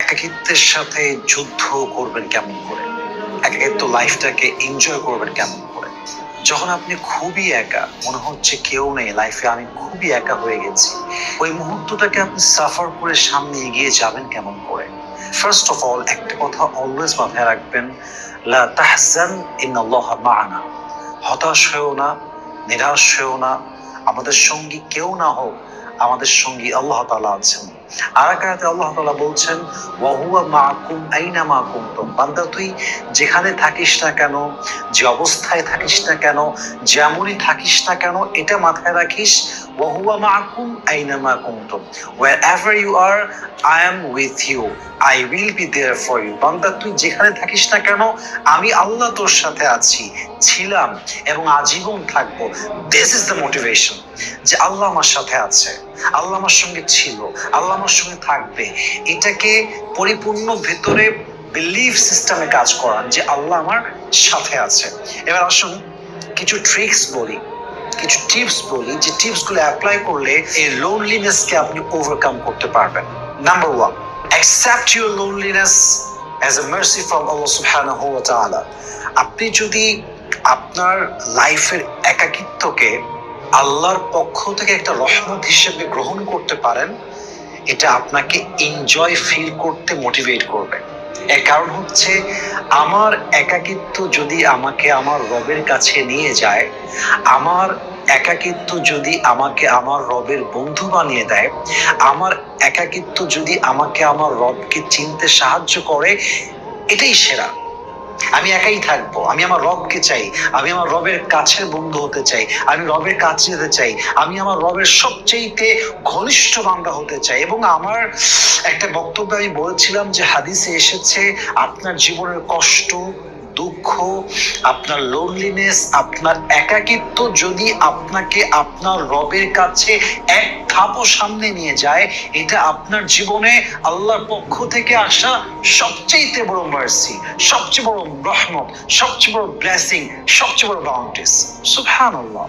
একাকিত্বের সাথে যুদ্ধ করবেন কেমন করে? একাকিত্ব লাইফটাকে এনজয় করবেন কেমন করে? যখন আপনি খুবই একা, মনে হচ্ছে কেউ নেই লাইফে, আমি খুবই একা হয়ে গেছি, ওই মুহূর্তটাকে আপনি সাফার করে সামনে এগিয়ে যাবেন কেমন করে? ফার্স্ট অফ অল একটা কথা অলওয়েজ মাথায় রাখবেন, লা তাহজান ইন্নাল্লাহা মা'ানা। হতাশ হয়েও না, নিরাশ হয়েও না। আমাদের সঙ্গী কেউ না হোক, আমাদের সঙ্গী আল্লাহ তাআলা আছেন। আর এক আয়াতে আল্লাহ তাআলা বলছেন, ওয়া হুয়া মাআকুম আইনামা কুনতুম। বান্দা তুই যেখানে থাকিস না কেন, যে অবস্থায় থাকিস না কেন, যেমনই থাকিস না কেন, এটা মাথায় রাখিস, ওয়া হুয়া মাআকুম আইনামা কুনতুম। Wherever you are, I am with you. I will be there for you. বান্দা তুই যেখানে থাকিস না কেন, আমি আল্লাহ তোর সাথে আছি, ছিলাম এবং আজীবন থাকবো। দিস ইজ দ্য মোটিভেশন, যে আল্লাহ আমার সাথে আছে, আল্লাহ আমার সঙ্গে ছিল, আল্লাহ আমার সঙ্গে থাকবে। এটাকে পরিপূর্ণ ভেতরে বিলিফ সিস্টেমে কাজ করান যে আল্লাহ আমার সাথে আছে। এবার আসুন কিছু ট্রিক্স বলি, কিছু টিপস বলি, যে টিপস গুলো অ্যাপ্লাই করলে এই লোনলিনেসকে আপনি ওভারকাম করতে পারবেন। Number one, accept your loneliness as a mercy from Allah সুবহানাহু ওয়া তাআলা। আপনি যদি আপনার লাইফের একাকিত্বকে আল্লাহর পক্ষ থেকে একটা রহমত হিসেবে গ্রহণ করতে পারেন, এটা আপনাকে এনজয় ফিল করতে মোটিভেট করবে। এর কারণ হচ্ছে, আমার একাকিত্ব যদি আমাকে আমার রবের কাছে নিয়ে যায়, আমার একাকিত্ব যদি আমাকে আমার রবের বন্ধু বানিয়ে দেয়, আমার একাকিত্ব যদি আমাকে আমার রবকে চিনতে সাহায্য করে, এটাই সেরা। আমি একাই থাকবো, আমি আমার রবকে চাই, আমি আমার রবের কাছের বন্ধু হতে চাই, আমি রবের কাছে যেতে চাই, আমি আমার রবের সবচেয়ে ঘনিষ্ঠ বান্দা হতে চাই। এবং আমার একটা বক্তব্য আমি বলেছিলাম যে হাদিসে এসেছে, আপনার জীবনের কষ্ট, দুঃখ, আপনার লোনলিনেস, আপনার একাকিত্ব যদি আপনাকে আপনার রবের কাছে এক ধাপও সামনে নিয়ে যায়, এটা আপনার জীবনে আল্লাহর পক্ষ থেকে আসা সবচেয়ে বড় মার্সি, সবচেয়ে বড় রহমত, সবচেয়ে বড় ব্লেসিং, সবচেয়ে বড় বাউন্টিস। সুবহানাল্লাহ।